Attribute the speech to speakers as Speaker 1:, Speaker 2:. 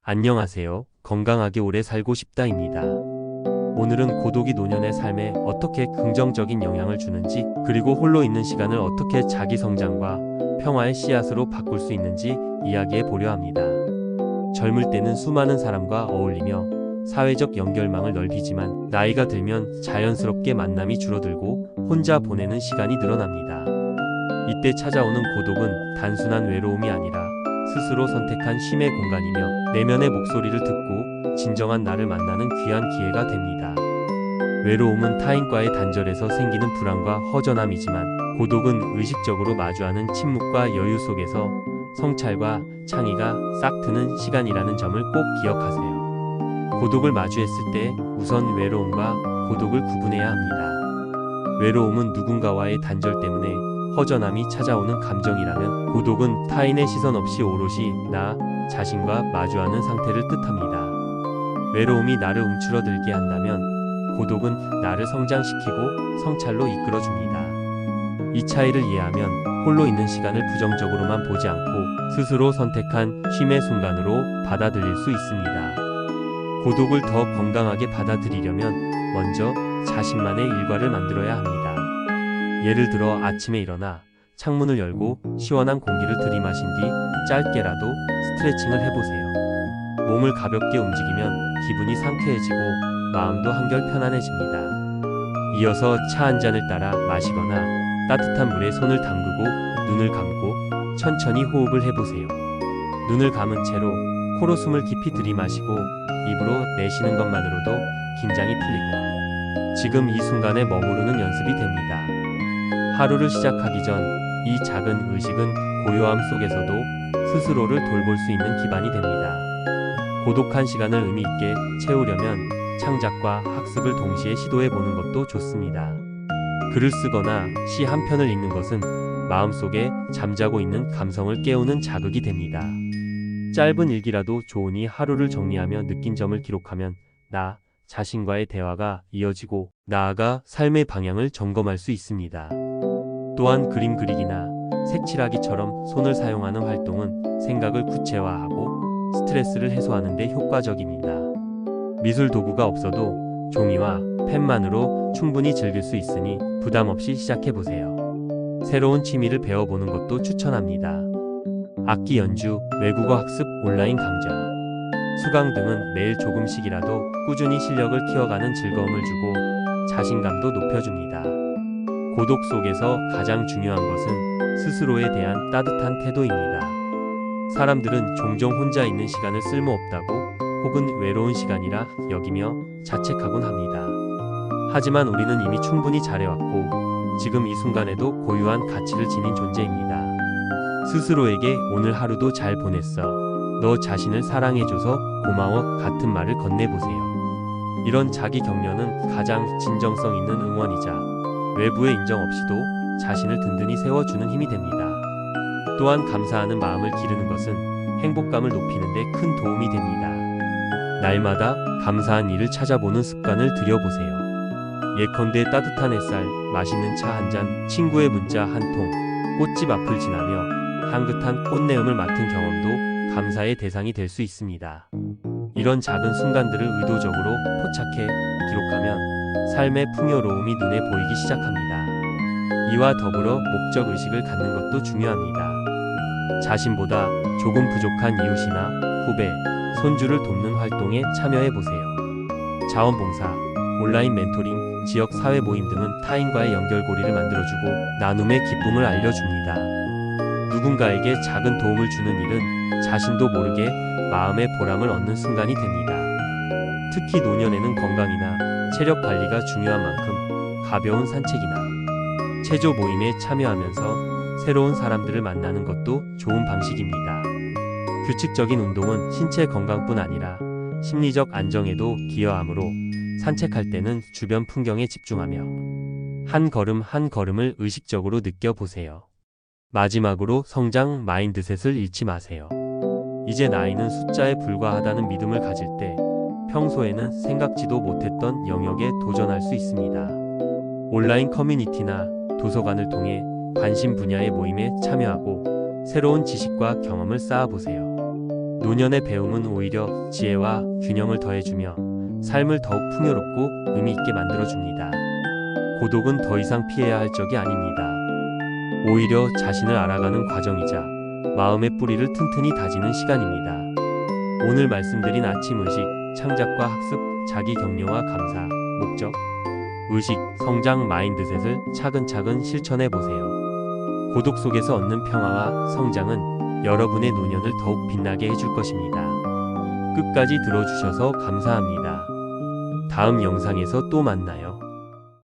Speaker 1: 안녕하세요. 건강하게 오래 살고 싶다입니다. 오늘은 고독이 노년의 삶에 어떻게 긍정적인 영향을 주는지, 그리고 홀로 있는 시간을 어떻게 자기 성장과 평화의 씨앗으로 바꿀 수 있는지 이야기해 보려 합니다. 젊을 때는 수많은 사람과 어울리며 사회적 연결망을 넓히지만, 나이가 들면 자연스럽게 만남이 줄어들고 혼자 보내는 시간이 늘어납니다. 이때 찾아오는 고독은 단순한 외로움이 아니라 스스로 선택한 쉼의 공간이며, 내면의 목소리를 듣고 진정한 나를 만나는 귀한 기회가 됩니다. 외로움은 타인과의 단절에서 생기는 불안과 허전함이지만, 고독은 의식적으로 마주하는 침묵과 여유 속에서 성찰과 창의가 싹 트는 시간이라는 점을 꼭 기억하세요. 고독을 마주했을 때 우선 외로움과 고독을 구분해야 합니다. 외로움은 누군가와의 단절 때문에 허전함이 찾아오는 감정이라면, 고독은 타인의 시선 없이 오롯이 나 자신과 마주하는 상태를 뜻합니다. 외로움이 나를 움츠러들게 한다면, 고독은 나를 성장시키고 성찰로 이끌어줍니다. 이 차이를 이해하면 홀로 있는 시간을 부정적으로만 보지 않고 스스로 선택한 쉼의 순간으로 받아들일 수 있습니다. 고독을 더 건강하게 받아들이려면 먼저 자신만의 일과를 만들어야 합니다. 예를 들어 아침에 일어나 창문을 열고 시원한 공기를 들이마신 뒤 짧게라도 스트레칭을 해보세요. 몸을 가볍게 움직이면 기분이 상쾌해지고 마음도 한결 편안해집니다. 이어서 차 한 잔을 따라 마시거나 따뜻한 물에 손을 담그고 눈을 감고 천천히 호흡을 해보세요. 눈을 감은 채로 코로 숨을 깊이 들이마시고 입으로 내쉬는 것만으로도 긴장이 풀리고 지금 이 순간에 머무르는 연습이 됩니다. 하루를 시작하기 전 이 작은 의식은 고요함 속에서도 스스로를 돌볼 수 있는 기반이 됩니다. 고독한 시간을 의미 있게 채우려면 창작과 학습을 동시에 시도해 보는 것도 좋습니다. 글을 쓰거나 시 한 편을 읽는 것은 마음속에 잠자고 있는 감성을 깨우는 자극이 됩니다. 짧은 일기라도 좋으니 하루를 정리하며 느낀 점을 기록하면 나 자신과의 대화가 이어지고 나아가 삶의 방향을 점검할 수 있습니다. 또한 그림 그리기나 색칠하기처럼 손을 사용하는 활동은 생각을 구체화하고 스트레스를 해소하는 데 효과적입니다. 미술 도구가 없어도 종이와 펜만으로 충분히 즐길 수 있으니 부담 없이 시작해보세요. 새로운 취미를 배워보는 것도 추천합니다. 악기 연주, 외국어 학습, 온라인 강좌, 수강 등은 매일 조금씩이라도 꾸준히 실력을 키워가는 즐거움을 주고 자신감도 높여줍니다. 고독 속에서 가장 중요한 것은 스스로에 대한 따뜻한 태도입니다. 사람들은 종종 혼자 있는 시간을 쓸모없다고 혹은 외로운 시간이라 여기며 자책하곤 합니다. 하지만 우리는 이미 충분히 잘해왔고 지금 이 순간에도 고유한 가치를 지닌 존재입니다. 스스로에게 오늘 하루도 잘 보냈어, 너 자신을 사랑해줘서 고마워 같은 말을 건네보세요. 이런 자기 격려는 가장 진정성 있는 응원이자 외부의 인정 없이도 자신을 든든히 세워주는 힘이 됩니다. 또한 감사하는 마음을 기르는 것은 행복감을 높이는 데 큰 도움이 됩니다. 날마다 감사한 일을 찾아보는 습관을 들여보세요. 예컨대 따뜻한 햇살, 맛있는 차 한 잔, 친구의 문자 한 통, 꽃집 앞을 지나며 향긋한 꽃내음을 맡은 경험도 감사의 대상이 될 수 있습니다. 이런 작은 순간들을 의도적으로 포착해 기록하면 삶의 풍요로움이 눈에 보이기 시작합니다. 이와 더불어 목적 의식을 갖는 것도 중요합니다. 자신보다 조금 부족한 이웃이나 후배, 손주를 돕는 활동에 참여해보세요. 자원봉사, 온라인 멘토링, 지역 사회 모임 등은 타인과의 연결고리를 만들어주고 나눔의 기쁨을 알려줍니다. 누군가에게 작은 도움을 주는 일은 자신도 모르게 마음의 보람을 얻는 순간이 됩니다. 특히 노년에는 건강이나 체력 관리가 중요한 만큼 가벼운 산책이나 체조 모임에 참여하면서 새로운 사람들을 만나는 것도 좋은 방식입니다. 규칙적인 운동은 신체 건강뿐 아니라 심리적 안정에도 기여하므로 산책할 때는 주변 풍경에 집중하며 한 걸음 한 걸음을 의식적으로 느껴보세요. 마지막으로 성장 마인드셋을 잃지 마세요. 이제 나이는 숫자에 불과하다는 믿음을 가질 때 평소에는 생각지도 못했던 영역에 도전할 수 있습니다. 온라인 커뮤니티나 도서관을 통해 관심 분야의 모임에 참여하고 새로운 지식과 경험을 쌓아보세요. 노년의 배움은 오히려 지혜와 균형을 더해주며 삶을 더욱 풍요롭고 의미 있게 만들어줍니다. 고독은 더 이상 피해야 할 적이 아닙니다. 오히려 자신을 알아가는 과정이자 마음의 뿌리를 튼튼히 다지는 시간입니다. 오늘 말씀드린 아침 의식, 창작과 학습, 자기 격려와 감사, 목적, 의식, 성장 마인드셋을 차근차근 실천해 보세요. 고독 속에서 얻는 평화와 성장은 여러분의 노년을 더욱 빛나게 해줄 것입니다. 끝까지 들어주셔서 감사합니다. 다음 영상에서 또 만나요.